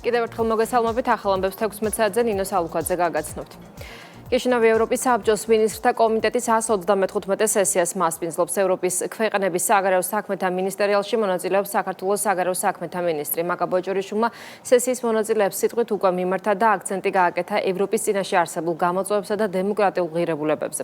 კიდევ ერთხელ მოგესალმებით ახალ ამბებს 16 საათზე ნინო სალუქაძე გაგაცნობთ. Kișinău Ევროპის საბჭოს მინისტრთა კომიტეტის 135 სესიას მასპინძლობს ევროპის ქვეყნების საგარეო საქმეთა მინისტერიალში მონაწილეობს საქართველოს საგარეო საქმეთა მინისტრი მაკა ბოჭორიშვილმა სესიის მონაწილეებს სიტყვით უკვე მიმართა და აქცენტი გააკეთა ევროპის წინაშე არსებულ გამოწვევებსა და დემოკრატიულ ღირებულებებზე.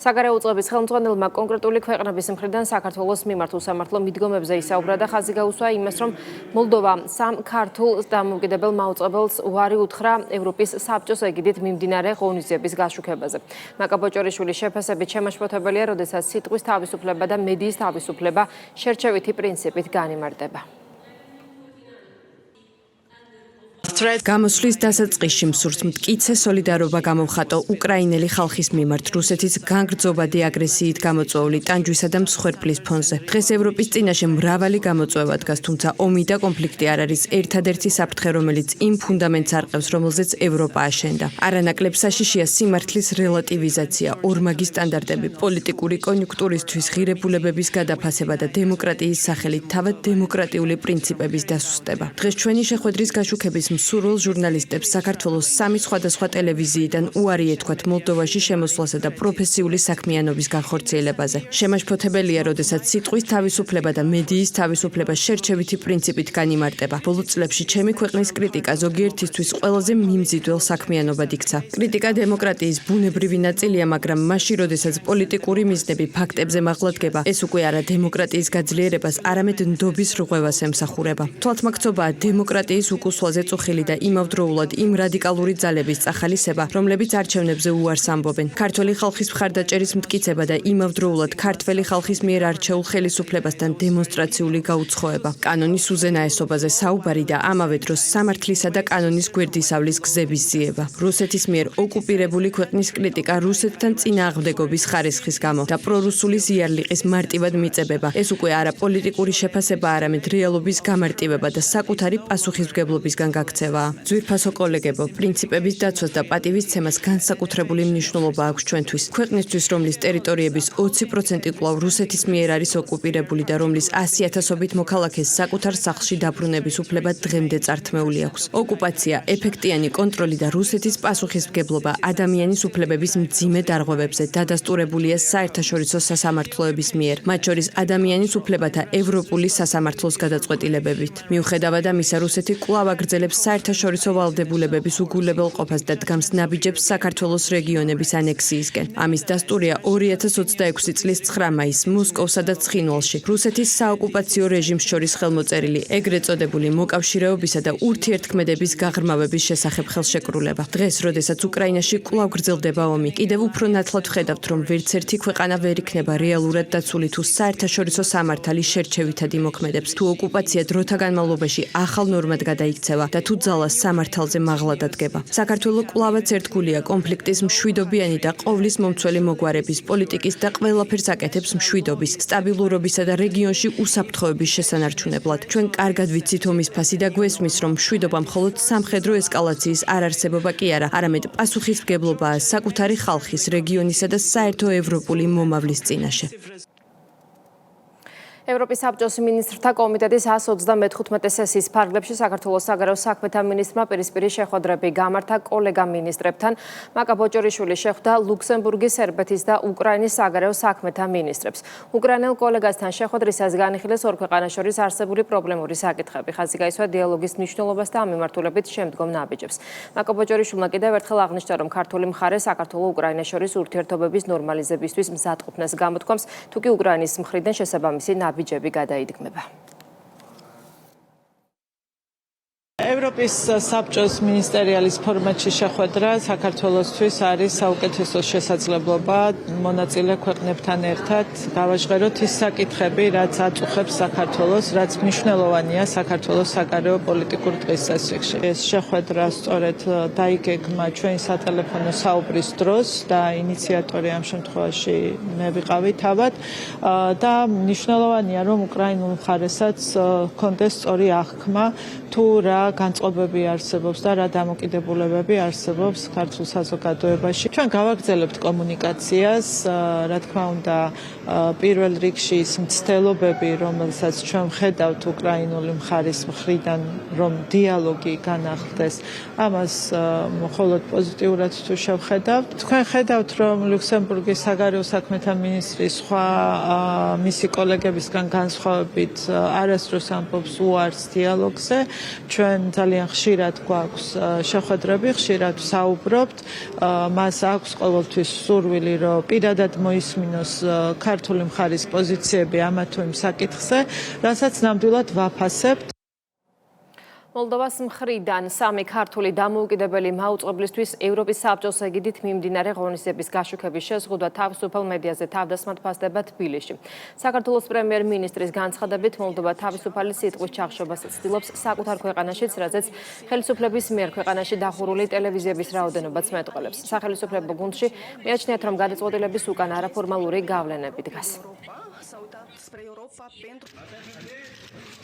საგარეო უწყების ხელმძღვანელმა კონკრეტული ქვეყნების მხრიდან საქართველოს მიმართ უსამართლო მიდგომებზე ისაუბრა და ხაზი გაუსვა იმას, რომ მოლდოვა სამ ქართულ დამოუკიდებელ მაუწყებელს უარი უთხრა ევროპის საბჭოს ეგიდით მიმდინარე ღონისძიების გაშუქებაზე. მაკა ბოჭორიშვილის შეფასებით შემაშფოთებელია, როდესაც სიტყვის თავისუფლება და მედიის თავისუფლება შერჩევითი პრინციპით განიმარტება. გამოსვლის დასაწყისში მსურს მტკიცე სოლიდარობა გამოვხატო უკრაინელი ხალხის მიმართ რუსეთის განგრძობადი აგრესიით გამოწვეული ტანჯვისა და მსხვერპლის ფონზე. დღეს ევროპის წინაშე მრავალი გამოწვევა დგას, თუმცა ომი და კონფლიქტი არ არის ერთადერთი საფრთხე, რომელიც იმ ფუნდამენტს არყევს, რომელზეც ევროპა აშენდა. არანაკლებ საშიშია სიმართლის რელატივიზაცია, ორმაგი სტანდარტები, პოლიტიკური კონიუნქტურისთვის ღირებულებების გადაფასება და დემოკრატიის სახელით თავად დემოკრატიული პრინციპების დასუსტება. დღეს ჩვენი შეხვედრის გაშუქების სურულ ჟურნალისტებს საქართველოს სამი სხვადასხვა ტელევიზიიდან უარი ეთქვათ მოლდოვაში შემოსვლასა და პროფესიული საქმიანობის განხორციელებაზე. შემაშფოთებელია, როდესაც სიტყვის თავისუფლება და მედიის თავისუფლება შერჩევითი პრინციპით განიმარტება. ბოლო წლებში ჩემი ქვეყნის კრიტიკა ზოგიერთისთვის ყველაზე მიმზიდველ საქმიანობად იქცა. კრიტიკა დემოკრატიის ბუნებრივი ნაწილია, მაგრამ მაშინ, როდესაც პოლიტიკური მიზნები ფაქტებზე მაღლა ეს უკვე არა დემოკრატიის გაძლიერებას, არამედ ნდობის რღვევას ემსახურება. თვალთმაქცობაა დემოკრატიის უკუსვლაზე წუხილი და იმავდროულად იმ რადიკალური ძალების წახალისება, რომლებიც არჩევნებზე უარს ამბობენ. ქართველი ხალხის მხარდაჭერის მტკიცება და იმავდროულად ქართველი ხალხის მიერ არჩეულ ხელისუფლებასთან დემონსტრაციული გაუცხოება. კანონის უზენაესობაზე საუბარი და ამავე დროს სამართლისა და კანონის გვერდისავლის გზების ძიება. რუსეთის მიერ ოკუპირებული ქვეყნის კრიტიკა რუსეთთან წინააღმდეგობის ხარისხის გამო და პრორუსული ზიარლიყის მარტივად მიწებება. ეს უკვე არა პოლიტიკური შეფასება, არამედ რეალობის გამარტივება და საკუთარი პასუხისმგებლობისგან გაქცევა. ძვირფასო კოლეგებო, პრინციპების დაცვას და პატივისცემას განსაკუთრებული მნიშვნელობა აქვს ჩვენთვის. ქვეყნისთვის, რომლის ტერიტორიების 20% კვლავ რუსეთის მიერ არის ოკუპირებული და რომლის 100,000-ობით მოქალაქეს საკუთარ სახლში დაბრუნების უფლება დღემდე წართმეული აქვს. ოკუპაცია, ეფექტიანი კონტროლი და რუსეთის პასუხისმგებლობა ადამიანის უფლებების მძიმე დარღვევებზე დადასტურებულია საერთაშორისო სასამართლოების მიერ, მათ შორის ადამიანის უფლებათა ევროპული სასამართლოს გადაწყვეტილებებით. მიუხედავად ამისა, რუსეთი კვლავ აგრძელებს საერთაშორისო ვალდებულებების უგულებელყოფას და დგამს ნაბიჯებს საქართველოს რეგიონების ანექსიისკენ. ამის დასტურია 2026 წლის 9 მაისს მოსკოვსა და ცხინვალში რუსეთის საოკუპაციო რეჟიმს შორის ხელმოწერილი ეგრეთ წოდებული მოკავშირეობისა და ურთიერთქმედების გაღრმავების შესახებ ხელშეკრულება. დღეს, როდესაც უკრაინაში კვლავ გრძელდება ომი, კიდევ უფრო ნათლად ვხედავთ, რომ ვერც ერთი ქვეყანა ვერ იქნება რეალურად დაცული თუ საერთაშორისო სამართალი შერჩევითად იმოქმედებს, თუ ოკუპაცია დროთა განმავლობაში ახალ ნორმად გადაიქცევა და თუ ძალა სამართალზე მაღლა დადგება. საქართველო კვლავაც ერთგულია კონფლიქტის მშვიდობიანი და ყოვლის მომცველი მოგვარების პოლიტიკის და ყველაფერს აკეთებს მშვიდობის, სტაბილურობისა და რეგიონში უსაფრთხოების შესანარჩუნებლად. ჩვენ კარგად ვიცით ომის ფასი და გვესმის, რომ მშვიდობა მხოლოდ სამხედრო ესკალაციის არარსებობა კი არა, არამედ პასუხისმგებლობაა საკუთარი ხალხის, რეგიონისა და საერთო ევროპული მომავლის წინაშე. ევროპის საბჭოს მინისტრთა კომიტეტის 135 სესიის ფარგლებში საქართველოს საგარეო საქმეთა მინისტრმა პირისპირი შეხვედრები გამართა კოლეგა მინისტრებთან. მაკა ბოჭორიშვილი შეხვდა ლუქსემბურგის, სერბეთის და უკრაინის საგარეო საქმეთა მინისტრებს. უკრაინელ კოლეგასთან შეხვედრისას განიხილეს ორ ქვეყანას შორის არსებული პრობლემური საკითხები. ხაზი გაისვა დიალოგის მნიშვნელობას და ამ მიმართულებით შემდგომ ნაბიჯებს. მაკა ბოჭორიშვილმა კიდევ ერთხელ აღნიშნა, რომ ქართული მხარე საქართველოს-უკრაინას შორის ურთიერთობების ნორმალიზებისთვის მზადყოფნას გამოთქვამს, თუკი უკრაინის მხრიდან შესაბამისი ნაბიჯები გადაიდგმება. ევროპის საბჭოს მინისტერიალის ფორმატში შეხვედრა საქართველოსთვის არის საუკეთესო შესაძლებლობა მონაწილე ქვეყნებთან ერთად გავაჟღეროთ ის საკითხები, რაც აწუხებს საქართველოს, რაც მნიშვნელოვანია საქართველოს საგარეო პოლიტიკურ დღის წესრიგში. ეს შეხვედრა სწორედ დაიგეგმა ჩვენი სატელეფონო საუბრის დროს და ინიციატორი ამ შემთხვევაში მე ვიყავი თავად და მნიშვნელოვანია, რომ უკრაინულ მხარესაც ჰქონდეს სწორი აღქმა თუ რა განწყობილება მოწყობები არსებობს და რა დამოკიდებულებები არსებობს ქართულ საზოგადოებაში. ჩვენ გავაგრძელებთ კომუნიკაციას, რა თქმა უნდა, პირველ რიგში ის მცდელობები, რომელსაც ჩვენ ვხედავთ უკრაინული მხარის მხრიდან, რომ დიალოგი განახლდეს, ამას მხოლოდ პოზიტიურად თუ შევხედავთ. თქვენ ხედავთ, რომ ლუქსემბურგის საგარეო საქმეთა მინისტრი სხვა მისი კოლეგებისგან განსხვავებით არასდროს ამბობს უარს დიალოგზე. ჩვენ ძალიან ხშირად გვაქვს შეხვედრები, ხშირად ვსაუბრობთ. მას აქვს ყოველთვის სურვილი, რომ პირადად მოისმინოს ქართული მხარის პოზიციები ამა თუ იმ საკითხზე, რასაც ნამდვილად ვაფასებთ. მოლდოვას მხრიდან სამი ქართული დამოუკიდებელი მაუწყებლისთვის ევროპის საბჭოს ეგიდით მიმდინარე ღონისძიების გაშუქების შეზღუდვა თავისუფალ მედიაზე თავდასხმად ფასდება თბილისში. საქართველოს პრემიერ-მინისტრის განცხადებით, მოლდოვა თავისუფალი სიტყვის ჩახშობას ცდილობს საკუთარ ქვეყანაშიც, რაზეც ხელისუფლების მიერ ქვეყანაში დახურული ტელევიზიების რაოდენობაც მეტყველებს. სახელისუფლებო გუნდში მიაჩნიათ, რომ გადაწყვეტილების უკან არაფორმალური გავლენები დგას.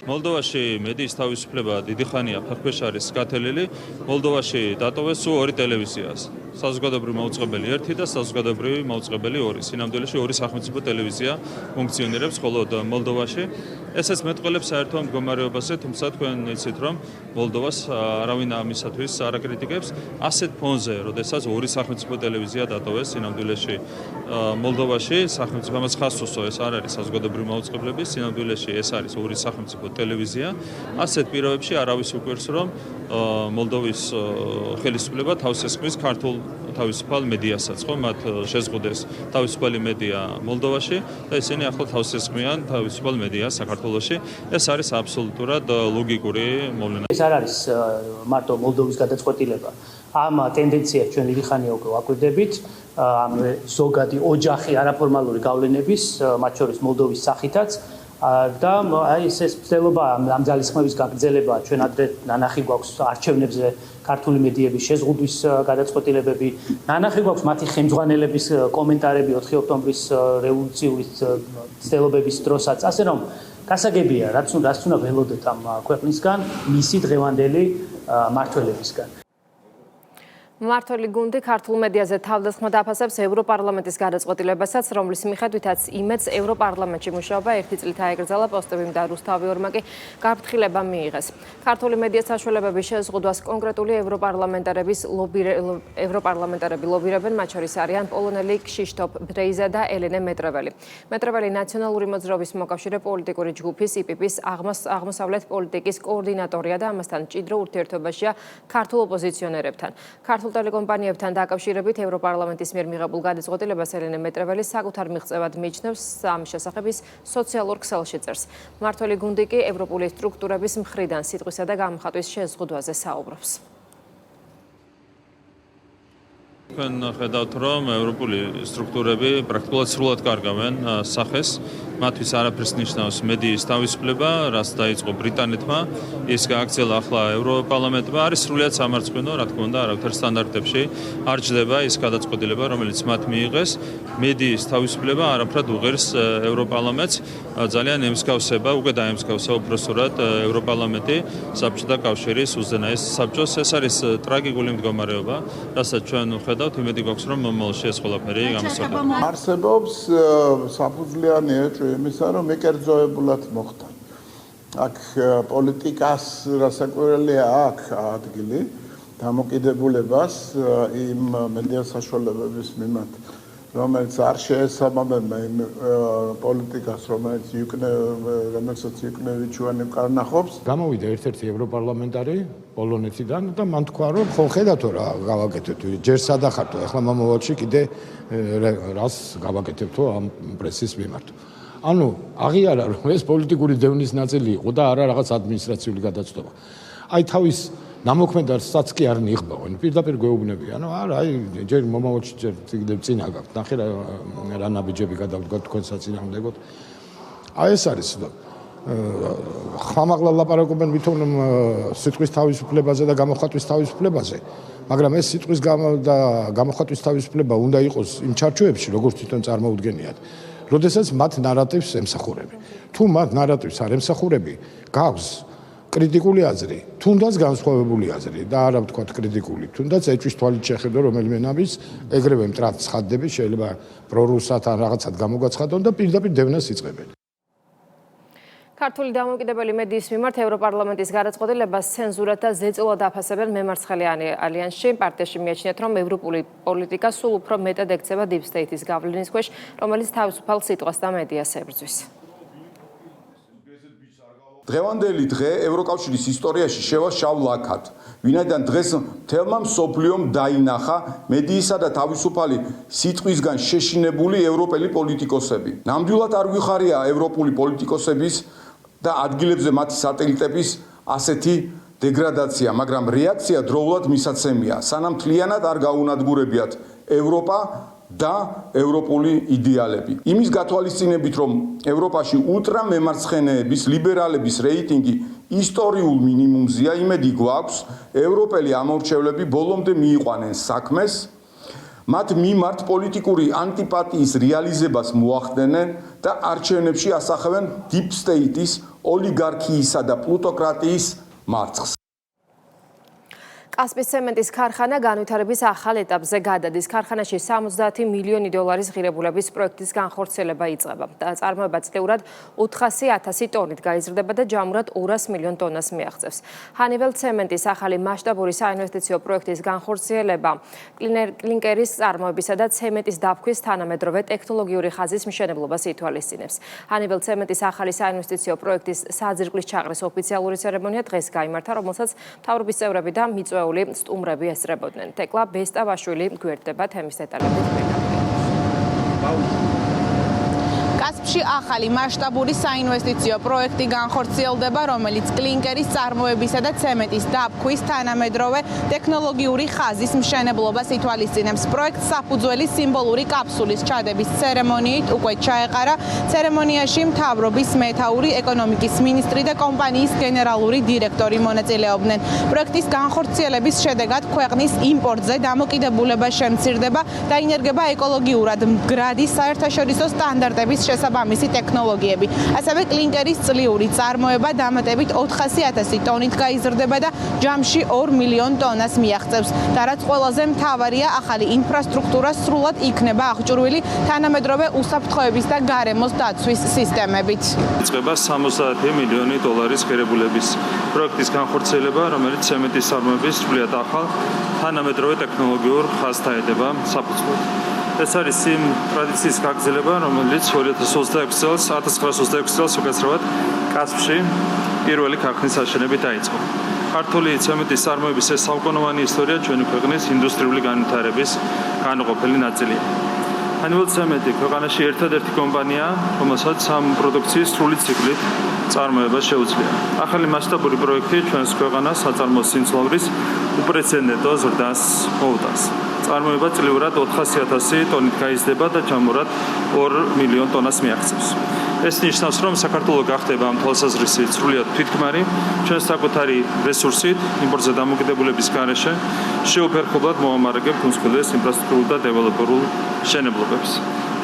მოლდოვაში მედიის თავისუფლება დიდი ხანია ფეხქვეშ არის გათელილი. მოლდოვაში დატოვეს სულ ორი ტელევიზიას. საზოგადოებრივი მაუწყებელი 1 და საზოგადოებრივი მაუწყებელი 2. სინამდვილეში ორი სახელმწიფო ტელევიზია ფუნქციონირებს მხოლოდ მოლდოვაში. ესეც მეტყველებს საერთო მდგომარეობაზე, თუმცა თქვენ იცით, რომ მოლდოვას არავინ ამისათვის არ აკრიტიკებს. ასეთ ფონზე, როდესაც ორი სახელმწიფო ტელევიზია დატოვეს სინამდვილეში მოლდოვაში, სახელმწიფო ამას ხაზს უსვა, ეს არ არის საზოგადოებრივი მაუწყებლები, სინამდვილეში ეს არის ორი სახელმწიფო ტელევიზია. ასეთ პირობებში არავის უკვირს, რომ მოლდოვის ხელისუფლება თავს ესხმის ქართულ თავისუფალ მედიასაც, ხო, მათ შეზღუდეს თავისუფალი მედია მოლდოვაში და ისინი ახლა თავს ესხმიან თავისუფალ მედიას საქართველოში. ეს არის აბსოლუტურად ლოგიკური მოვლენა. ეს არ არის მარტო მოლდოვის გადაწყვეტილება. ამ ტენდენციას ჩვენ დიდი ხანია უკვე ვაკვირდებით. ამ ზოგადი ოჯახი არაფორმალური გავლენების, მათ შორის მოლდოვის სახითაც და ეს ცდილობა ამ ძალისხმევის გაგრძელება ჩვენ ადრე ნანახი გვაქვს არჩევნებზე ქართული მედიების შეზღუდვის გადაწყვეტილებები, ნანახი გვაქვს მათი ხელმძღვანელების კომენტარები 4 ოქტომბრის რევოლუციური ცდილობების დროსაც, ასე რომ გასაგებია, რაც უნდა ველოდეთ ამ ქვეყნისგან, მისი დღევანდელი მმართველებისგან. მმართველი გუნდი ქართულ მედიაზე თავდასხმად აფასებს ევროპარლამენტის გადაწყვეტილებასაც, რომლის მიხედვითაც იმედს ევროპარლამენტში მუშაობა 1 წლით აეკრძალა პოსტებიმ და რუსთავი ორმაკი გარდხილება მიიღეს. ქართული მედიის საშუალებების შეზღუდვას კონკრეტული ევროპარლამენტარები ლობირებენ, მათ შორის არიან პოლონელი ქშიშტოფ ბრეიზა და ელენე მეტრეველი. მეტრეველი ნაციონალური მოძრაობის მოკავშირე პოლიტიკური ჯგუფის IPP-ის აღმოსავლეთ პოლიტიკის კოორდინატორია და ამასთან მჭიდრო ურთიერთობაშია ქართულ ოპოზიციონერებთან. ქართულ ტელეკომპანიებთან დაკავშირებით ევროპარლამენტის მიერ მიღებულ გადაწყვეტილებას ელენე მეტრეველი საკუთარ მიღწევად მიიჩნევს, ამის შესახებ ის სოციალურ ქსელში წერს. მმართველი გუნდი კი ევროპული სტრუქტურების მხრიდან სიტყვისა და გამოხატვის შეზღუდვაზე საუბრობს. თქვენ ხედავთ, რომ ევროპული სტრუქტურები პრაქტიკულად სრულად კარგავენ სახეს. მათთვის არაფერს ნიშნავს მედიის თავისუფლება, რაც დაიწყო ბრიტანეთმა, ის გააგრძელა ახლა ევროპარლამენტმა, არის სრულიად სამარცხვინო, რა თქმა უნდა, არავითარ სტანდარტებში არ ჯდება ის გადაწყვეტილება, რომელიც მათ მიიღეს. მედიის თავისუფლება არაფრად უღერს ევროპარლამენტს, ძალიან ემსგავსება, უკვე დაემსგავსა უბრალოდ ევროპარლამენტი საბჭოთა კავშირის უზენაეს საბჭოს. ეს არის ტრაგიკული მდგომარეობა, რასაც ჩვენ ვხედავთ, იმედი გვაქვს, რომ მომავალში ეს ყველაფერი გამოსწორდება. არსებობს საფუძვლიანი ეჭვი იმისა, რომ მიკერძოებულად მოხდა. აქ პოლიტიკას რასაკვირველია აქ ადგილი დამოკიდებულებას იმ მედია საშუალებების მიმართ, რომელიც არ შეესაბამება იმ პოლიტიკას, რომელსაც იუკნევიჩ ვკარნახობს. გამოვიდა ერთ-ერთი ევროპარლამენტარი პოლონეთიდან და მან თქვა, რომ ხო ხედავთო რა გავაკეთეთ, ჯერ სადახართო, ახლა მომავალში კიდე რას გავაკეთებთო ამ პრესის მიმართ. ანუ აღიარა, რომ ეს პოლიტიკური დევნის ნაწილი იყო და არა რაღაც ადმინისტრაციული გადაწყვეტა. აი თავის ნამოქმედარსაც კი არ ნიღბავენ, პირდაპირ გვეუბნებიან, ანუ არა, აი ჯერ მომავალში ჯერ წინა გაქვთ, ნახე რა ნაბიჯები გადავდგათ თქვენ საწინააღმდეგოდ. აი ეს არის ხმამაღლა ლაპარაკობენ ვითომ სიტყვის თავისუფლებაზე და გამოხატვის თავისუფლებაზე, მაგრამ ეს სიტყვის და გამოხატვის თავისუფლება უნდა იყოს იმ ჩარჩოებში, როგორც თვითონ წარმოუდგენიათ, როდესაც მათ ნარატივს ემსახურები. თუ მათ ნარატივს არ ემსახურები, გაქვს კრიტიკული აზრი, თუნდაც განსხვავებული აზრი და არა ვთქვათ კრიტიკული, თუნდაც ეჭვის თვალით შეხედო რომელიმე ნამის, ეგრევე მტრად ცხადდები, შეიძლება პრორუსად ან რაღაცად გამოგაცხადონ და პირდაპირ დევნას იწყებენ. ქართული დამოუკიდებელი მედიის მიმართ ევროპარლამენტის გადაწყვეტილებას ცენზურად და ზეწოლად აფასებენ მემარცხენე ალიანსში. პარტიაში მიაჩნიათ, რომ ევროპული პოლიტიკა სულ უფრო მეტად ექცევა Deep State-ის გავლენის ქვეშ, რომელიც თავისუფალ სიტყვას და მედიას ებრძვის. დღევანდელი დღე ევროკავშირის ისტორიაში შევა შავ ლაქად, ვინაიდან დღეს მთელმა მსოფლიომ დაინახა მედიისა და თავისუფალი სიტყვისგან შეშინებული ევროპელი პოლიტიკოსები. ნამდვილად არ გვიხარია ევროპული პოლიტიკოსების და ადგილებზე მათი სატელიტების ასეთი დეგრადაცია, მაგრამ რეაქცია დროულად მისაცემია, სანამ მთლიანად არ გაუნადგურებიათ ევროპა და ევროპული იდეალები. იმის გათვალისწინებით, რომ ევროპაში ულტრამემარცხენეების ლიბერალების რეიტინგი ისტორიულ მინიმუმზეა, იმედი გვაქვს, ევროპელი ამორჩევლები ბოლომდე მიიყვანენ საქმეს, მათ მიმართ პოლიტიკური ანტიპატიის რეალიზებას მოახდენენ და არჩევნებში ასახავენ Deep State-ის, ოლიგარქიისა და პლუტოკრატიის მარცხს. კასპის ცემენტის ქარხანა განვითარების ახალ ეტაპზე გადადის. ქარხანაში 70 მილიონი დოლარის ღირებულების პროექტის განხორციელება იწყება. წარმოება წლიურად 400,000 ტონით გაიზრდება და ჯამურად 200 მილიონ ტონას მიაღწევს. ჰანიվել ცემენტის ახალი მასშტაბური საინვესტიციო პროექტის განხორციელება კლინკერის წარმოებისა და ცემენტის დაფქვის თანამედროვე ტექნოლოგიური ხაზის მშენებლობას ითვალისწინებს. ჰანიվել ცემენტის ახალი საინვესტიციო პროექტის საძირკვლის ჩაყრის ოფიციალური ცერემონია დღეს გაიმართა, რომელსაც მთავრობის წევრები და მიწვეული სტუმრები ესწრებოდნენ. თეკლა ბესტავაშვილი გვერდება თემის დეტალებით. კასპში ახალი მასშტაბური საინვესტიციო პროექტი განხორციელდება, რომელიც კლინკერის წარმოებისა და ცემენტის დაფქვის თანამედროვე ტექნოლოგიური ხაზის მშენებლობას ითვალისწინებს. პროექტს საფუძველი სიმბოლური კაფსულის ჩადების ცერემონიით უკვე ჩაეყარა. ცერემონიაში მთავრობის მეთაური, ეკონომიკის მინისტრი და კომპანიის გენერალური დირექტორი მონაწილეობდნენ. პროექტის განხორციელების შედეგად ქვეყნის იმპორტზე დამოკიდებულება შემცირდება და ინერგება ეკოლოგიურად მდგრადი საერთაშორისო სტანდარტების შესაბამისი ტექნოლოგიები. ასევე კლინკერის წლიური წარმოება დამატებით 400,000 ტონით გაიზრდება და ჯამში 2 მილიონ ტონას მიაღწევს. და რაც ყველაზე მთავარია, ახალი ინფრასტრუქტურა სრულად იქნება აღჭურვილი თანამედროვე უსაფრთხოების და გარემოს დაცვის სისტემებით. იწყება 70 მილიონი დოლარის ღირებულების პროექტის განხორციელება, რომელიც ცემენტის წარმოების სრულიად ახალ თანამედროვე ტექნოლოგიურ ხაზს ედება საფუძვლად. ეს არის იმ ტრადიციის გაგრძელება, რომელიც 1926 წელს უკაცრავად კასპში პირველი ქარხნის აშენებით დაიწყო. ქართული ცემენტის წარმოების ეს საუკუნოვანი ისტორია ჩვენი ქვეყნის ინდუსტრიული განვითარების განუყოფელი ნაწილია. ჰანიվել ცემენტი ქვეყანაში ერთადერთი კომპანია, რომელსაც ამ პროდუქციის სრული ციკლით წარმოება შეუძლია. ახალი მასშტაბური პროექტი ჩვენს ქვეყანას საწარმო სიმძლავრის უპრეცედენტო ზრდას მოუტანს. წარმოება წლიურად 400,000 ტონით გაიზრდება და ჯამურად 2 მილიონ ტონას მიაღწევს. ეს ნიშნავს, რომ საქართველო გახდება ამ თვალსაზრისით სრულიად თვითქმარი, ჩვენ საკუთარი რესურსით, იმპორტზე დამოკიდებულების გარეშე შეუფერხებლად მოამარაგებთ უმსხვილეს ინფრასტრუქტურულ და დეველოპერულ მშენებლობებს.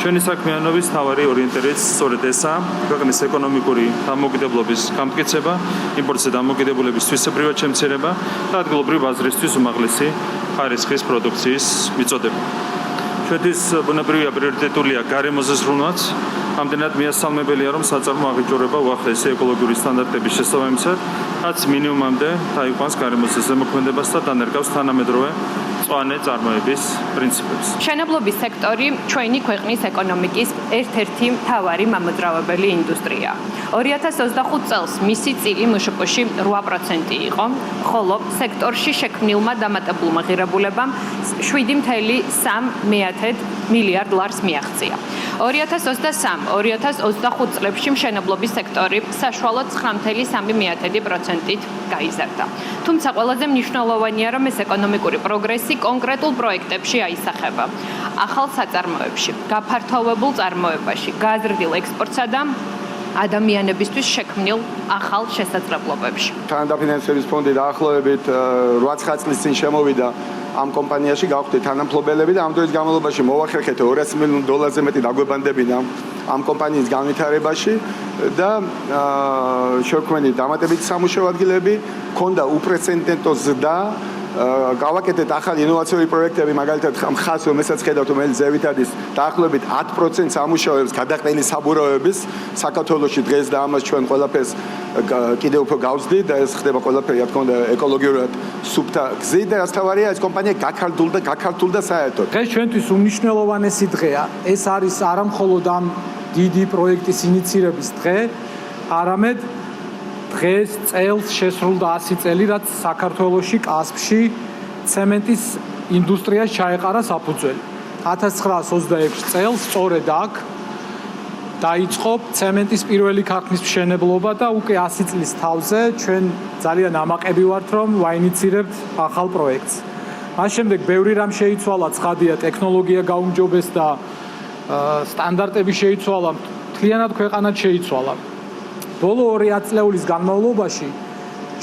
ჩვენი საქმიანობის მთავარი ორიენტირიც სწორედ ესაა, ქვეყნის ეკონომიკური დამოუკიდებლობის გამტკიცება, იმპორტზე დამოკიდებულების თვისებრივად შემცირება და ადგილობრივი ბაზრისთვის უმაღლესი ხარისხის პროდუქციის მიწოდება. ჩვენთვის ბუნებრივია პრიორიტეტულია გარემოზე ზრუნვაც, ამდენად მიასალმებელია, რომ საწარმო აღიჭურება უახლესი ეკოლოგიური სტანდარტების შესაბამისად, რაც მინიმუმამდე დაიყვანს გარემოზე ზემოქმედებას და დანერგავს თანამედროვე მწვანე წარმოების პრინციპებს. მშენებლობის სექტორი ჩვენი ქვეყნის ეკონომიკის ერთ-ერთი მთავარი მამოძრავებელი ინდუსტრია. 2025 წელს მისი წილი მშპ-ში 8% იყო, ხოლო სექტორში შექმნილმა დამატებულმა ღირებულებამ 7.3 მილიარდ ლარს მიაღწია. 2023-2025 წლებში მშენებლობის სექტორი საშუალოდ 9.3%-ით გაიზარდა. თუმცა ყველაზე მნიშვნელოვანია, რომ ეს ეკონომიკური პროგრესი კონკრეტულ პროექტებში აისახება. ახალ საწარმოებში, გაფართოვებულ წარმოებაში, გაზრდილ ექსპორტსა და ადამიანებისთვის შექმნილ ახალ შესაძლებლობებში. თანადაფინანსების ფონდი დაახლოებით 8-9 წლის წინ შემოვიდა ამ კომპანიაში გავხდით თანამფლობელები და ამ დროის განმავლობაში მოვახერხეთ $200 მილიონ მეტი დაგვებანდებინა ამ კომპანიის განვითარებაში და შევქმნით დამატებითი სამუშაო ადგილები, ქონდა უპრეცედენტო ზრდა, გავაკეთეთ ახალი ინოვაციური პროექტები, მაგალითად მხარს რომელსაც ხედავთ, რომელიც ზევითადის დაახლოებით 10% სამუშაოებს გადაყრილი საბურავების საქართველოში დღეს და ამას ჩვენ ყველაფერს კიდევ უფრო გავზრდით და ეს ხდება ყველაფერი რა თქმა უნდა ეკოლოგიურად სუფთა გზით და რაც თავარია ეს კომპანია გაქართულდა საერთოდ. დღეს ჩვენთვის უმნიშვნელოვანესი დღეა. ეს არის არა მხოლოდ ამ დიდი პროექტის ინიცირების დღე, არამედ დღეს წელს შესრულდა 100 წელი, რაც საქართველოში კასპში ცემენტის ინდუსტრიას ჩაეყარა საფუძველი. 1926 წელს სწორედ აქ დაიწყო ცემენტის პირველი ქარხნის მშენებლობა და უკვე 100 წლის თავზე ჩვენ ძალიან ამაყები ვართ, რომ ვაინიცირებთ ახალ პროექტს. მას შემდეგ ბევრი რამ შეიცვალა, ცხადია, ტექნოლოგია გაუმჯობეს და სტანდარტები შეიცვალა, მთლიანად ქვეყანად შეიცვალა. ბოლო 2 წლეულის განმავლობაში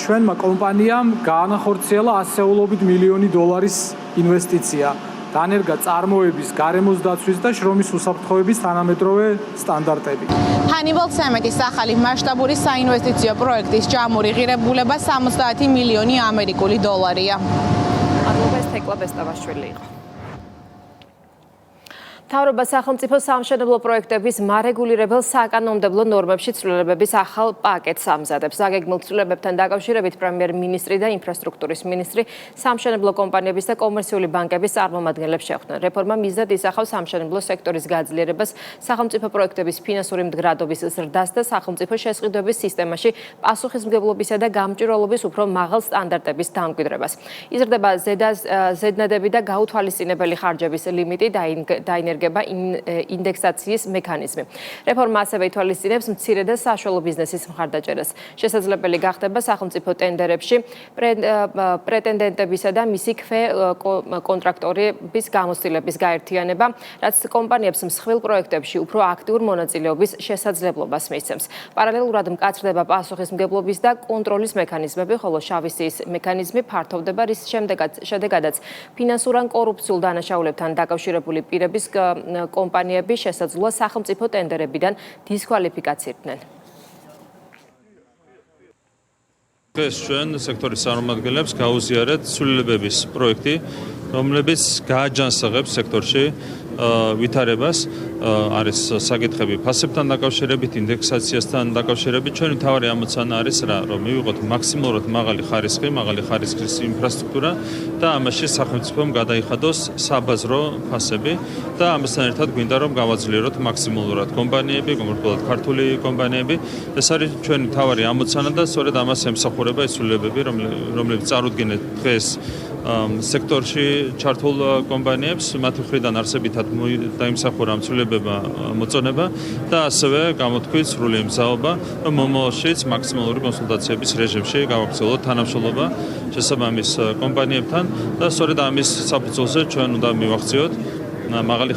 ჩვენმა კომპანიამ გაანახორციელა $100 მილიონი ინვესტიცია დანერგა წარმოების, გარემოს დაცვის და შრომის უსაფრთხოების თანამედროვე სტანდარტები. Hannibal Cement-ის ახალი მასშტაბური საინვესტიციო პროექტის ჯამური ღირებულება $70 მილიონი. მადლობა, თეკლა ბესტავაშვილი იყო. მთავრობა სახელმწიფო სამშენებლო პროექტების მარეგულირებელ საკანონმდებლო ნორმებში ცვლილებების ახალ პაკეტს ამზადებს. აგეგმილ ცვლილებებთან დაკავშირებით პრემიერ-მინისტრი და ინფრასტრუქტურის მინისტრი სამშენებლო კომპანიების და კომერციული ბანკების წარმომადგენლებს შეხვდნენ. რეფორმა მიზნად ისახავს სამშენებლო სექტორის გაძლიერებას, სახელმწიფო პროექტების ფინანსური მდგრადობის ზრდას და სახელმწიფო შესყიდვების სისტემაში პასუხისმგებლობისა და გამჭვირვალობის უფრო მაღალ სტანდარტების დამკვიდრებას. იზრდება ზედნადები და გაუთვალისწინებელი ხარჯების ლიმიტი და ინდექსაციის მექანიზმი. რეფორმა ასევე ითვალისწინებს მცირე და საშუალო ბიზნესის მხარდაჭერას. შესაძლებელი გახდება სახელმწიფო ტენდერებში პრეტენდენტებისა და მისი კონტრაქტორების გამოცდილების გაერთიანება, რაც კომპანიებს მსხვილ პროექტებში უფრო აქტიურ მონაწილეობის შესაძლებლობას მისცემს. პარალელურად მკაცრდება პასუხისმგებლობის და კონტროლის მექანიზმები, ხოლო შავი სიის მექანიზმი ფართოვდება, რის შედეგადაც ფინანსურ ან კორუფციულ დანაშაულებთან დაკავშირებული პირების კომპანიები შესაძლოა სახელმწიფო ტენდერებიდან დისკვალიფიკაციებდნენ. ეს ჩვენ სექტორის წარმომადგენლებს გაუზიარეთ ცვლილებების პროექტი, რომლებიც გააჯანსაღებს სექტორში ვითარებას, არის საკითხები ფასებთან დაკავშირებით, ინდექსაციასთან დაკავშირებით. ჩვენი მთავარი ამოცანა არის რა, რომ მივიღოთ მაქსიმალურად მაღალი ხარისხის ინფრასტრუქტურა და ამაში სახელმწიფომ გადაიხადოს საბაზრო ფასები და ამასთან ერთად გვინდა რომ გავაძლიეროთ მაქსიმალურად კომპანიები, კონკრეტულად ქართული კომპანიები. ეს არის ჩვენი მთავარი ამოცანა და სწორედ ამას ემსახურება ეს ცვლილებები, რომლებიც წარუდგენეთ დღეს სექტორში ჩართულ კომპანიებს, მათი მხრიდან არსებითად დაიმსახურა ცვლილებებმა მოწონება და ასევე გამოთქვით სრული მზაობა, რომ მომავალშიც მაქსიმალური კონსულტაციების რეჟიმში გავაგრძელოთ თანამშრომლობა შესაბამის კომპანიებთან და სწორედ ამის საფუძველზე ჩვენ უნდა მივახციოთ მაღალი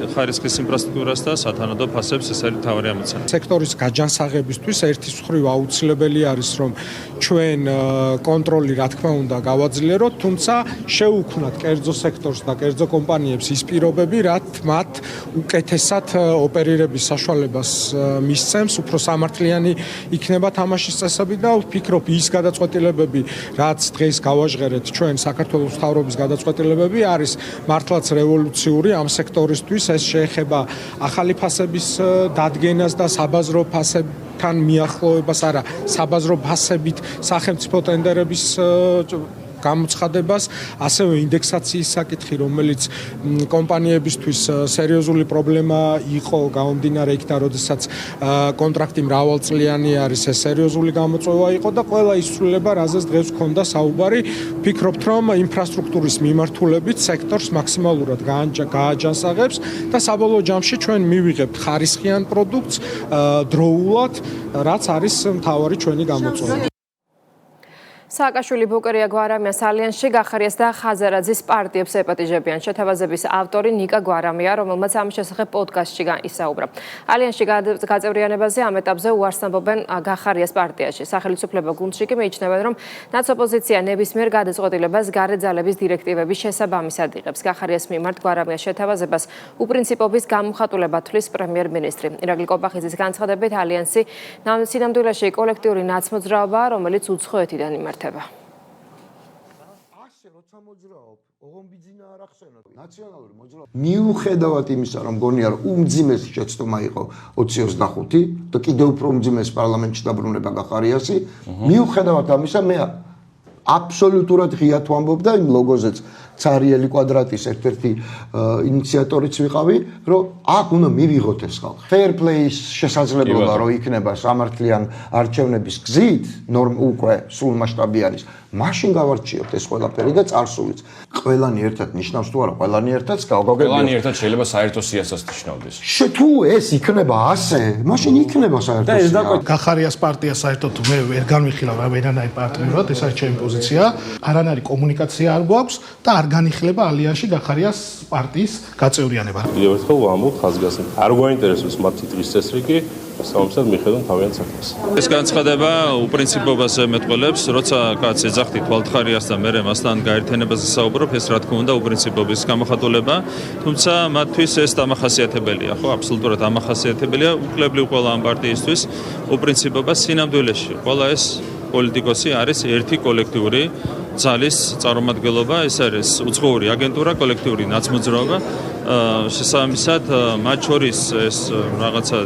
ხარისხის ინფრასტრუქტურას და სათანადო ფასებს. ეს არის მთავარი ამოცანა. სექტორის გაჯანსაღებისთვის ერთის მხრივ აუცილებელი არის, რომ ჩვენ კონტროლი რა თქმა უნდა გავაძლიეროთ, თუმცა შევუქმნათ კერძო სექტორს და კერძო კომპანიებს ის პირობები, რაც მათ უკეთესად ოპერირების საშუალებას მისცემს, უფრო სამართლიანი იქნება თამაშის წესები და ვფიქრობ ის გადაწყვეტილებები, რაც დღეს გავაჟღერეთ ჩვენ საქართველოს მთავრობის გადაწყვეტილებები, არის მართლაც რევოლუციური ამ სექტორისთვის. ეს შეეხება ახალი ფასების დადგენას და საბაზრო ფასებთან მიახლოებას, არა, საბაზრო ფასებით სახელმწიფო ტენდერების გამოცხადებას, ასევე ინდექსაციის საკითხი, რომელიც კომპანიებისთვის სერიოზული პრობლემა იყო გამომდინარე იქიდან, როდესაც კონტრაქტი მრავალწლიანი არის, ეს სერიოზული გამოწვევა იყო და ყველა ის ცვლილება, რაზეც დღეს გქონდა საუბარი, ვფიქრობთ, რომ ინფრასტრუქტურის მიმართულებით სექტორს მაქსიმალურად გააჯანსაღებს და საბოლოო ჯამში ჩვენ მივიღებთ ხარისხიან პროდუქტს დროულად, რაც არის მთავარი ჩვენი გამოწვევა. სააკაშვილი ბუკერია გვარამიას ალიანსში გახარიას და ხაზარაძის პარტიებს ეპატიჟებიან. შეთავაზების ავტორი ნიკა გვარამია, რომელმაც ამ შესახებ პოდკასტში ისაუბრა. ალიანსში გაწევრიანებაზე ამ ეტაპზე უარს ამბობენ გახარიას პარტიაში. სახელმწიფო გუნდში კი მიიჩნევენ, რომ ნაცოპოზიცია ნებისმიერ გადაწყვეტილებას გარე ძალების დირექტივების შესაბამისად იღებს. გახარიას მიმართ გვარამიას შეთავაზებას უპრინციპობის გამოხატულება თვლის პრემიერ-მინისტრი. ირაკლი კობახიძის განცხადებით ალიანსი სინამდვილეში კოლექტიური ნაცმოძრაობაა, რომელიც უცხოეთიდან იმართება. მიუხედავად იმისა, რომ გონია რომ უმძიმესი შეცდომა იყო 2025 და კიდევ უფრო უმძიმესი პარლამენტში დაბრუნება გახარიასი, მიუხედავად ამისა მე აბსოლუტურად ღიად ვამბობ და იმ ლოგოზეც цариელი კვადრატის ერთ-ერთი ინიციატორიც ვიყავი, რომ აქ უნდა მივიღოთ ეს ხალხი. Fair play-ის შესაძლებლობა რომ იქნება სამართლიან არჩევნების გზით, უკვე სრულ მასშტაბიანის, მაშინ გავარჩიოთ ეს ყველაფერი და წარსულიც. ყველანი ერთად ნიშნავს თუ არა, ყველანი ერთად გავგაგებია. ყველანი ერთად შეიძლება საერთო სიასაც ნიშნავდეს. თუ ეს იქნება ასე, მაშინ იქნება საერთო სია. გახარიას პარტია საერთოდ მე ვერ განვიხილავ რამენანაირ პარტნიორად, ეს არის ჩემი პოზიცია. არანაირი კომუნიკაცია არ გვაქვს და არ განიხილება ალიანსში გახარიას პარტიის გაწევრიანება. კიდევ ერთხელ ვამბობ ხაზგასმით. არ გვაინტერესებს მათი ტყის წესრიგი, სამომსად მიხედონ თავიანთ საქმეს. ეს განცხადება უპრინციპობას ემეტყველებს, როცა კაცი ეძახთი თვალთხარიას და მერე მასთან გაერთიანებაზე საუბრობ, ეს რა თქმა უნდა უპრინციპობის გამოხატულება, თუმცა მათთვის ეს დამახასიათებელია, ხო, აბსოლუტურად დამახასიათებელია უკლებლივ ყველა ამ პარტიისთვის უპრინციპობა სინამდვილეში. ყველა ეს პოლიტიკოსი არის ერთი კოლექტიური ძალის წარმომადგენლობა, ეს არის უცხოური აგენტურა, კოლექტიური ნაცმოძრაობა, შესაბამისად მათ შორის ეს რაღაცა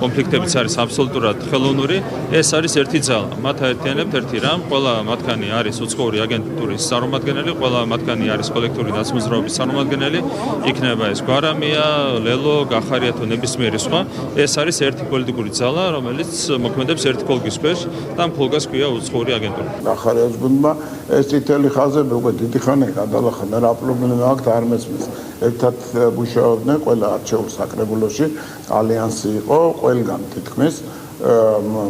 კონფლიქტებიც არის აბსოლუტურად ხელოვნური, ეს არის ერთი ძალა. მათ აერთიანებთ ერთი რამ, ყველა მათგანი არის უცხოური აგენტურის წარმომადგენელი, ყველა მათგანი არის კოლექტიური ნაცმოძრაობის წარმომადგენელი, იქნება ეს გვარამია, ლელო, გახარია თუ ნებისმიერი სხვა, ეს არის ერთი პოლიტიკური ძალა, რომელიც მოქმედებს ერთ ფოლგის ქვეშ და ამ ფოლგას ქვია უცხოური აგენტურა. გახარიას გუნდმა ეს წითელი ხაზები უკვე დიდი ხანია გადალახა, მე რა პრობლემა აქვს არ მესმის. ერთად მუშაობდნენ ყველა არჩეულ საკრებულოში, ალიანსი იყო ყველგან თითქმის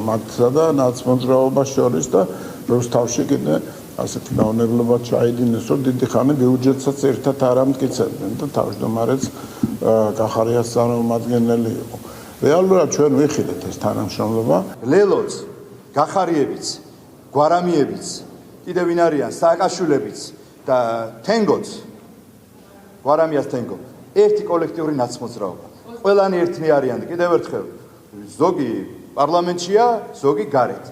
მათსა და ნაცმოძრაობას შორის და რუსთავში კიდე ასეთი მავნებლობა ჩაიდინეს, რომ დიდი ხანი ბიუჯეტსაც ერთად არ ამტკიცებდნენ და თავმჯდომარეც გახარიას წარმომადგენელი იყო. რეალურად ჩვენ ვიხილეთ ეს თანამშრომლობა. ლელოც, გახარიებიც, გვარამიებიც, კიდე ვინ არიან, სააკაშვილებიც და თენგოც გვარამიას თენგო, ერთი კოლექტიური ნაცმოძრაობა. ყველანი ერთნი არიან და კიდევ ერთხელ ზოგი პარლამენტშია, ზოგი გარეთ.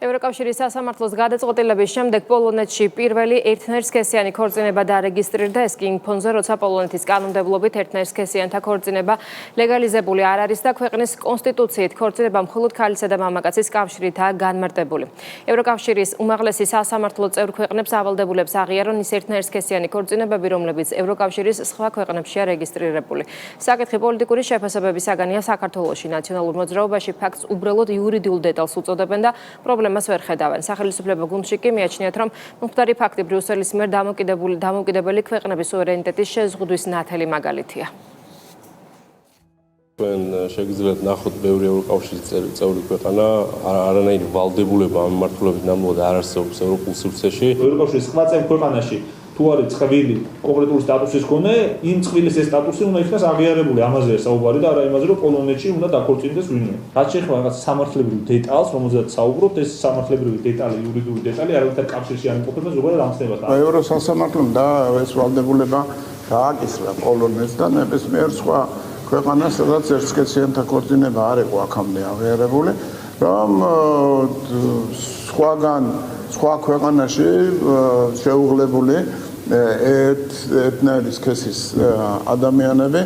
ევროკავშირის სასამართლოს გადაწყვეტილების შემდეგ პოლონეთში პირველი ერთნაირსქესიანი ქორწინება დარეგისტრირდა. ეს კი იმ ფონზე, როცა პოლონეთის კანონმდებლობით ერთნაირსქესიანთა ქორწინება ლეგალიზებული არ არის და ქვეყნის კონსტიტუციით ქორწინება მხოლოდ ქალისა და მამაკაცის კავშირითაა განმარტებული. ევროკავშირის უმაღლესი სასამართლო წევრ ქვეყნებს ავალდებულებს აღიარონ ის ერთნაირსქესიანი ქორწინებები, რომლებიც ევროკავშირის სხვა ქვეყნებშია რეგისტრირებული. საკითხი პოლიტიკური შეფასებებისაგანია საქართველოში. ნაციონალურ მოძრაობაში ფაქტს უბრალოდ იურიდიულ დეტალს უწოდებენ და პრობლემას ვერ ხედავენ. სახელმწიფო გუნდში კი მიაჩნიათ, რომ მომხდარი ფაქტი ბრიუსელის მიერ დამოუკიდებელი ქვეყნების სუვერენიტეტის შეზღუდვის ნათელი მაგალითია. ჩვენ შეგიძლიათ ნახოთ ბევრი ევროკავშირის წევრი ქვეყანა არანაირი ვალდებულება ამ მიმართულებით ნამდვილად არ არსებობს ევროპულ სივრცეში. ევროკავშირის სხვა წევრ ქვეყანაში თუ არის წყვილი კონკრეტული სტატუსის მქონე, იმ წვილის ეს სტატუსი უნდა იქნას აღიარებული, ამაზე საუბარი და არა იმაზე, რომ პოლონეთში უნდა დაქორწინდეს ვინმე. რაც შეეხება რაღაც სამართლებრივ დეტალს, რომელზეც საუბრობთ, ეს სამართლებრივი დეტალი, იურიდიული დეტალი არავითარ კავშირში არ იმყოფება ზოგადად ამ ხდებასთან. ევროსასამართლომ და ეს ვალდებულება გააკისრა პოლონეთს და ნებისმიერ სხვა ქვეყანას, სადაც ერთსქესიანთა ქორწინება არ იყო აქამდე აღიარებული, რომ სხვა ქვეყანაში შეუღლებული ერთნაირი სქესის ადამიანები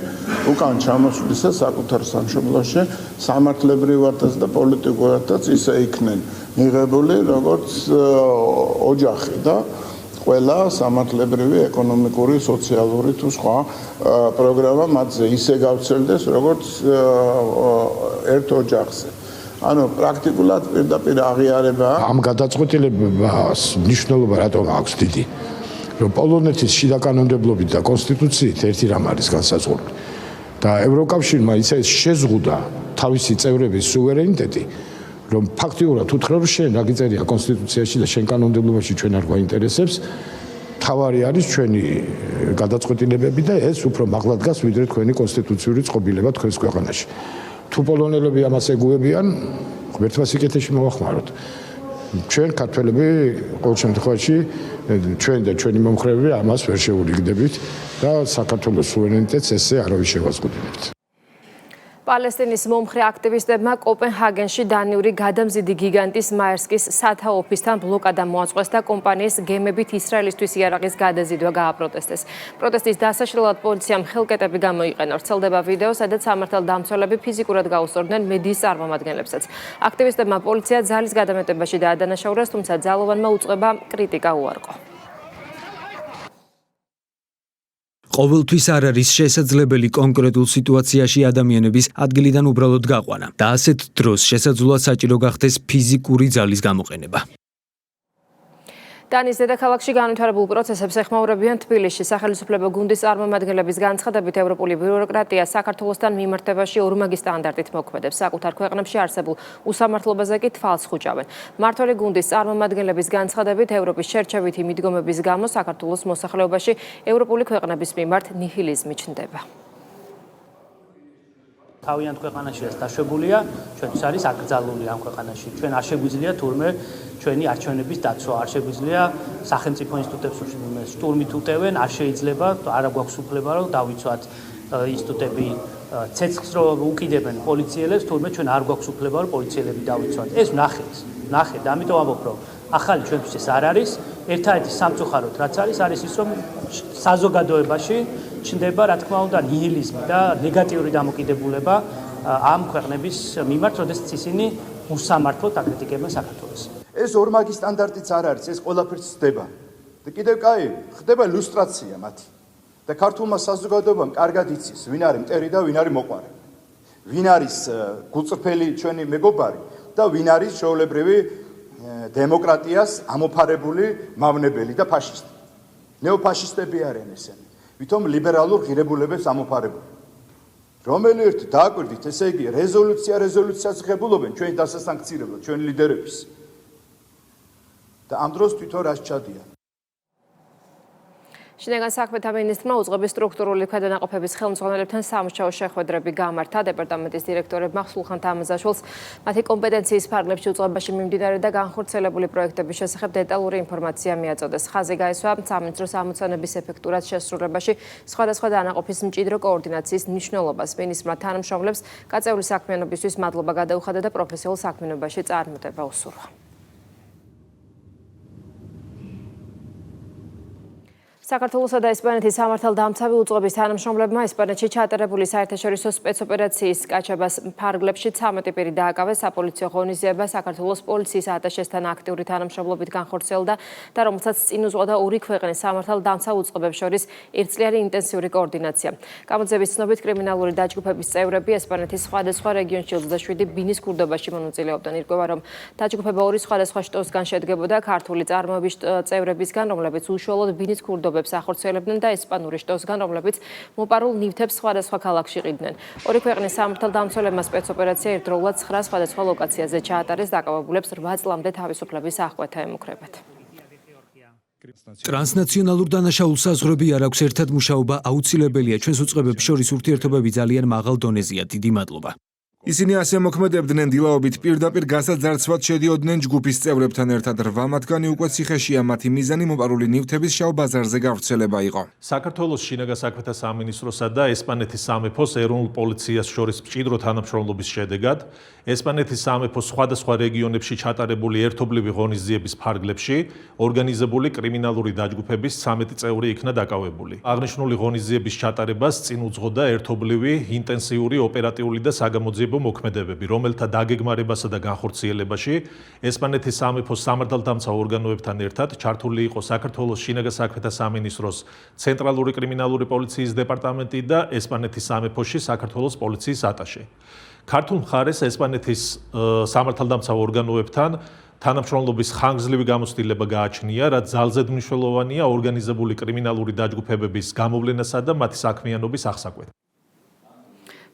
უკან ჩამოსვლისა საკუთარ სამშობლოში სამართლებრივადაც და პოლიტიკურადაც ისე იქნენ მიღებული, როგორც ოჯახი და ყველა სამართლებრივი, ეკონომიკური, სოციალური თუ სხვა პროგრამა მათზე ისე გავრცელდეს, როგორც ერთ ოჯახზე. ანუ პრაქტიკულად პირდაპირ აღიარება ამ გადაწყვეტილებას მნიშვნელობა რატომ აქვს დიდი? რომ პოლონეთის შიდა კანონმდებლობით და კონსტიტუციით ერთი რამ არის განსაზღვრული და ევროკავშირმა ისე შეზღუდა თავისი წევრების სუვერენიტეტი, რომ ფაქტიურად უთხრა რომ შენ რა გიწერია კონსტიტუციაში და შენ კანონმდებლობაში ჩვენ არ გვაინტერესებს თავარი არის ჩვენი გადაწყვეტილებები და ეს უფრო მაღლა დგას ვიდრე თქვენი კონსტიტუციური წყობილება თქვენს ქვეყანაში თუ პოლონელები ამას ეგუებიან ღმერთმა სიკეთეში მოვახმაროთ ჩვენ ქართველები ყოველ შემთხვევაში ჩვენ და ჩვენი მომხრეები ამას ვერ შეურიგდებით და საქართველოს სუვერენიტეტს ესე არავის შევაზღუდებთ პალესტინის მომხრე აქტივისტებმა კოპენჰაგენში დანიური გადამზიდი გიგანტის მაერსკის სათავო ოფისთან ბლოკადა მოაწყვეს და კომპანიის გემებით ისრაელისთვის იარაღის გადაზიდვა გააპროტესტეს. პროტესტის დასაშლელად პოლიციამ ხელკეტები გამოიყენა. ვრცელდება ვიდეო, სადაც სამართალდამცველები ფიზიკურად გაუსწორდნენ მედიის წარმომადგენლებსაც. აქტივისტებმა პოლიცია ძალის გადამეტებაში დაადანაშაულეს, თუმცა ძალოვანმა უწყება კრიტიკა უარყო. ყოველთვის არ არის შესაძლებელი კონკრეტულ სიტუაციაში ადამიანების ადგილიდან უბრალოდ გაყვანა და ასეთ დროს შესაძლოა საჭირო გახდეს ფიზიკური ძალის გამოყენება. დანის დედაქალაქში განვითარებულ პროცესებს ეხმაურებიან თბილისში სახელმწიფო გუნდის წარმომადგენლების განცხადებით ევროპული ბიუროკრატია საქართველოსთან მიმართებაში ორმაგი სტანდარტით მოქმედებს. საკუთარ ქვეყნებში არსებულ უსამართლობაზე კი თვალს ხუჭავენ. მმართველი გუნდის წარმომადგენლების განცხადებით ევროპის შერჩევითი მიდგომების გამო საქართველოს მოსახლეობაში ევროპული ქვეყნების მიმართ ნიჰილიზმი ჩნდება. თავიანთ ქვეყანაშია დაშვებულია, ჩვენთვის არის აკრძალული ამ ქვეყანაში. ჩვენ არ შეგვიძლია თურმე ჩვენი არჩევნების დაცვა, არ შეგვიძლია სახელმწიფო ინსტიტუტებს შტურმით უტევენ, არ შეიძლება, არა გვაქვს უფლება რომ დავიცვათ ინსტიტუტები ცეცხლს რომ უკიდებენ პოლიციელებს, თურმე ჩვენ არ გვაქვს უფლება რომ პოლიციელები დავიცვათ. ეს ნახეთ, ამიტომ ამბობ რომ ახალი ჩვენთვის ეს არ არის, ერთადერთი სამწუხაროდ რაც არის ის რომ საზოგადოებაში ჩნდება რა თქმა უნდა ნიჰილიზმი და ნეგატიური დამოკიდებულება ამ ქვეყნების მიმართ, როდესაც ისინი უსამართლოდ აკრიტიკებენ საქართველოს. ეს ორმაგი სტანდარტიც არ არის, ეს ყველაფერს ხდება. და კიდევ კაი, ხდება ილუსტრაცია მათი. და ქართულმა საზოგადოებამ კარგად იცის, ვინ არის მტერი და ვინ არის მოყვარე. ვინ არის გულწრფელი ჩვენი მეგობარი და ვინ არის ჩვეულებრივი დემოკრატიას ამოფარებული მავნებელი და ფაშისტი. ნეოფაშისტები არიან ესენი. ვითომ ლიბერალურ ღირებულებებს ამოფარებული. რომელი ერთი დააკვირდით, ესე იგი რეზოლუციას ღებულობენ ჩვენი დასასანქცირებლად, ჩვენი ლიდერების. და ამ დროს თვითონ რაც ჩადიან. შინაგან საქმეთა მინისტრმა უწყების სტრუქტურული ქვედანაყოფების ხელმძღვანელებთან სამუშაო შეხვედრები გამართა. დეპარტამენტის დირექტორებმა სულხან თამაზაშვილს მათი კომპეტენციის ფარგლებში უწყებაში მიმდინარე და განხორციელებული პროექტების შესახებ დეტალური ინფორმაცია მიაწოდეს. ხაზი გაესვა სამინისტროს ამოცანების ეფექტურად შესრულებაში სხვადასხვა დანაყოფის მჭიდრო კოორდინაციის მნიშვნელობას. მინისტრმა თანამშრომლებს გაწეული საქმიანობისთვის მადლობა გადაუხადა და პროფესიულ საქმიანობაში წარმატება უსურვა. საქართველოსა და ესპანეთის სამართალდამცავი უწყების თანამშრომლებმა ესპანეთში ჩატარებული საერთაშორისო სპეცოპერაციის კაჩაბას ფარგლებში 13 პირი დააკავეს. საპოლიციო ღონისძიება საქართველოს პოლიციის ატაშესთან აქტიური თანამშრომლობით განხორციელდა და რომელსაც წინ უძღვოდა ორი ქვეყნის სამართალდამცავ უწყებებს შორის ერთწლიანი ინტენსიური კოორდინაცია. გამოძიების ცნობით კრიმინალური დაჯგუფების წევრები ესპანეთის სხვადასხვა რეგიონში 27 ბინის ქურდობაში მონაწილეობდნენ. ირკვევა, რომ დაჯგუფება ორი სხვადასხვა შტოსგან შედგებოდა ქართული წარმოების წევრებისგან, რომლებიც უშუალოდ ბინის ქურდობებს ახორციელებდნენ და ესპანური შტოსგან, რომლებიც მოპარულ ნივთებს სხვადასხვა ქალაქში ყიდნენ. ორი ქვეყნის სამართალდამცველებმა სპეცოპერაცია ერთდროულად 9 სხვადასხვა ლოკაციაზე ჩაატარეს. დაკავებულებს 8 წლამდე თავისუფლების აღკვეთა ემუქრებათ. ტრანსნაციონალურ დანაშაულ საზღვრები არ აქვს ერთად მუშაობა აუცილებელია. ჩვენს უწყებებს შორის ურთიერთობები ძალიან მაღალ დონეზეა. დიდი მადლობა. ისინი ასე მოქმედებდნენ დილაობით პირდაპირ გასაძარცვად შედიოდნენ ჯგუფის წევრებთან ერთად 8 მათგანი უკვე ციხეშია. მათი მიზანი მოპარული ნივთების შავ ბაზარზე გავრცელება იყო. საქართველოს შინაგან საქმეთა სამინისტროსა და ესპანეთის სამეფოს ეროვნულ პოლიციას შორის მჭიდრო თანამშრომლობის შედეგად ესპანეთის სამეფოს სხვადასხვა რეგიონებში ჩატარებული ერთობლივი ღონისძიების ფარგლებში ორგანიზებული კრიმინალური დაჯგუფების 13 წევრი იქნა დაკავებული. აღნიშნული ღონისძიების ჩატარებას წინ უძღოდა ერთობლივი ინტენსიური ოპერატიული და საგამოძიებო მოქმედებები, რომელთა დაგეგმარებასა და განხორციელებაში ესპანეთის სამეფოს სამართალდამცავ ორგანოებთან ერთად ჩართული იყო საქართველოს შინაგან საქმეთა სამინისტროს ცენტრალური კრიმინალური პოლიციის დეპარტამენტი და ესპანეთის სამეფოში საქართველოს პოლიციის ატაშე. ქართულ მხარეს ესპანეთის სამართალდამცავ ორგანოებთან თანამშრომლობის ხანგრძლივი გამოცდილება გააჩნია, რაც ძალზედ მნიშვნელოვანია ორგანიზებული კრიმინალური დაჯგუფებების გამოვლენასა და მათი საქმიანობის აღსაკვეთად.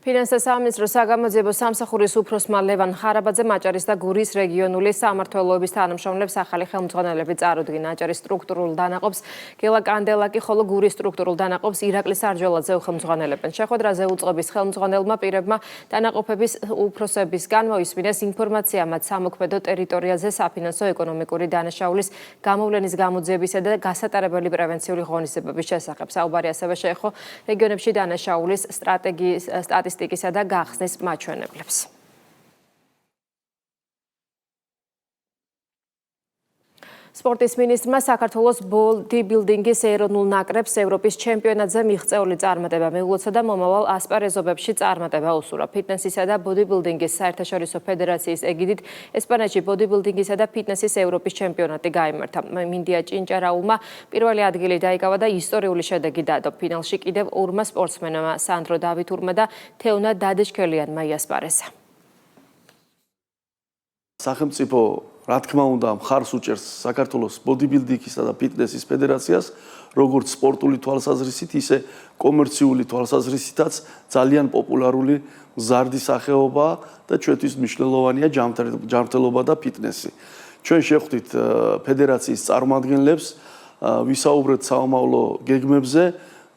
ფინანსთა სამინისტროს საგამოძიებო სამსახურის უფროსმა ლევან ხარაბაძე აჭარის და გურის რეგიონული სამმართველოების თანამშრომლებს ახალი ხელმძღვანელები წარუდგინა. აჭარის სტრუქტურულ დანაყოფს გელა კანდელაკი, ხოლო გურის სტრუქტურულ დანაყოფს ირაკლი სარჯველაძე უხელმძღვანელებენ. შეხვედრაზე უწყების ხელმძღვანელმა პირებმა დანაყოფების უფროსებისგან მოისმინეს ინფორმაცია მათ სამოქმედო ტერიტორიაზე საფინანსო ეკონომიკური დანაშაულის გამოვლენის გამოძიებისა და გასატარებელი პრევენციული ღონისძიებების შესახებ. საუბარი ასევე შეეხო რეგიონებში დანაშაულის სტატისტიკისა და გახსნის მაჩვენებლებს. სპორტის მინისტრმა საქართველოს ბოდიბილდინგის ეროვნულ ნაკრებს ევროპის ჩემპიონატზე მიღწეული წარმატება მიულოცა და მომავალ ასპარეზობებში წარმატება უსურვა. ფიტნესისა და ბოდიბილდინგის საერთაშორისო ფედერაციის ეგიდით ესპანეთში ბოდიბილდინგისა და ფიტნესის ევროპის ჩემპიონატი გაიმართა. მინდია ჭინჭარაულმა პირველი ადგილი დაიკავა და ისტორიული შედეგი დადო. ფინალში კიდევ ორმა სპორტსმენმა სანდრო დავითურმა და თეუნა დადეშქელიანმა იასპარეზა. სახელმწიფო რა თქმა უნდა მხარს უჭერს საქართველოს ბოდიბილდინგისა და ფიტნესის ფედერაციას, როგორც სპორტული თვალსაზრისით, ისე კომერციული თვალსაზრისითაც ძალიან პოპულარული მზარდი სახეობაა და ჩვენთვის მნიშვნელოვანია ჯანმრთელობა და ფიტნესი. ჩვენ შევხვდით ფედერაციის წარმომადგენლებს, ვისაუბრეთ საომავლო გეგმებზე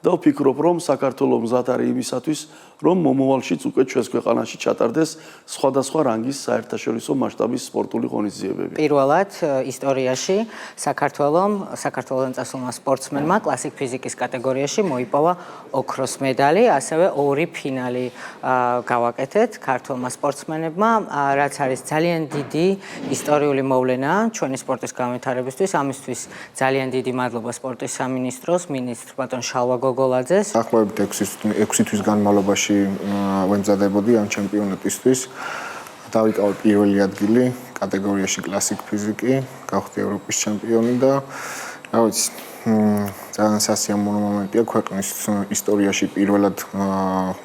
და ვფიქრობ, რომ საქართველო მზად არის იმისათვის, რომ მომავალშიც უკვე ჩვენს ქვეყანაში ჩატარდეს სხვადასხვა რანგის საერთაშორისო მასშტაბის სპორტული ღონისძიებები. პირველად ისტორიაში საქართველოს წასულმა სპორტსმენმა კლასიკ ფიზიკის კატეგორიაში მოიპოვა ოქროს медаლი, ასევე ორი ფინალი გავაკეთეთ ქართველმა სპორტსმენებმა, რაც არის ძალიან დიდი ისტორიული მოვლენა ჩვენი სპორტის განვითარებისთვის. ამისთვის ძალიან დიდი მადლობა სპორტის სამინისტროს, მინისტრ ბატონ შალვა გოგოლაძეს. დაახლოებით 6 თვის განმავლობაში ვემზადებოდი ამ ჩემპიონატისთვის. დავიკავე პირველი ადგილი კატეგორიაში კლასიკ ფიზიკი, გავხდი ევროპის ჩემპიონი და რა ვიცი, ძალიან სასიამოვნო მომენტია ქვეყნის ისტორიაში პირველად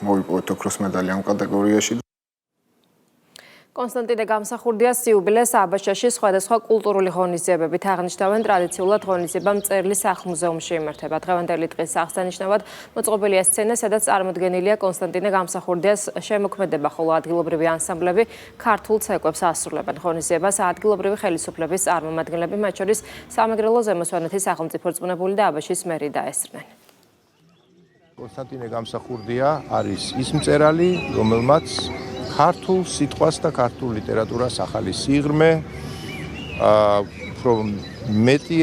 მოვიპოვეთ ოქროს медаლი ამ კატეგორიაში. კონსტანტინე გამსახურდიას იუბილეს აბაშაში სხვადასხვა კულტურული ღონისძიებებით აღნიშნავენ. ტრადიციულად ღონისძიება მწერლის სახლ-მუზეუმში იმართება. დღევანდელი დღის აღსანიშნავად მოწყობილია სცენა, სადაც წარმოდგენილია კონსტანტინე გამსახურდიას შემოქმედება, ხოლო ადგილობრივი ანსამბლები ქართულ ცეკვებს ასრულებენ. ღონისძიებას ადგილობრივი ხელისუფლების წარმომადგენლები, მათ შორის სამეგრელო ზემოსვანეთის სახელმწიფო რწმუნებული და აბაშის მერი დაესწრნენ. კონსტანტინე გამსახურდია არის ის მწერალი, რომელმაც ქართულ სიტყვას და ქართულ ლიტერატურას ახალი სიღრმე, უფრო მეტი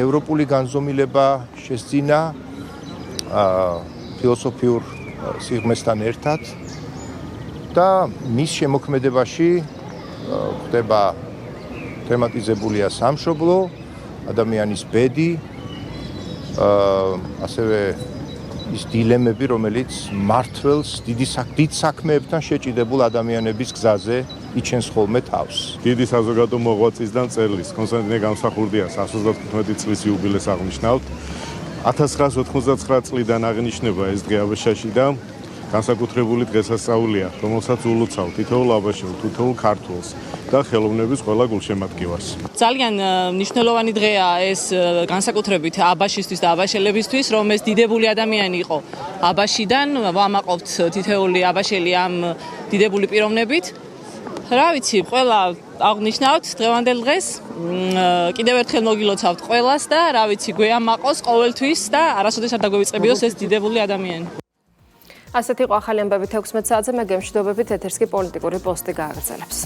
ევროპული განზომილება შესძინა ფილოსოფიურ სიღრმესთან ერთად და მის შემოქმედებაში ხდება თემატიზებულია სამშობლო, ადამიანის ბედი, ასევე ის დილემები, რომელიც მართველს დიდ საქმეებთან შეჭიდებულ ადამიანების გზაზე იჩენს ხოლმე თავს. დიდი საზოგადო მოღვაწის და მწერლის კონსტანტინე გამსახურდიას 115 წლის იუბილეს აღნიშნავთ. 1999 წლიდან აღნიშნება ეს დღე აბაშაში და განსაკუთრებული დღესასწაულია, რომელსაც ულოცავ თითოეულ აბაშელ, თითოეულ ქართველს და ხელოვნების ყველა გულშემატკივარს. ძალიან მნიშვნელოვანი დღეა ეს განსაკუთრებით აბაშისთვის და აბაშელებისთვის, რომ ეს დიდებული ადამიანი იყო აბაშიდან, ვამაყობთ თითოეული აბაშელი ამ დიდებული პიროვნებით. რა ვიცი, ყველა აღნიშნავთ დღევანდელ დღეს. კიდევ ერთხელ მოგილოცავთ ყველას და რა ვიცი, გვეამაყოს ყოველთვის და არასოდეს არ დაგვევიწყებიოს ეს დიდებული ადამიანი. ასეთი იყო ახალი ამბები 16 საათზე, მე გემშვიდობებით ეთერს კი პოლიტიკური პოსტი გააგრძელებს.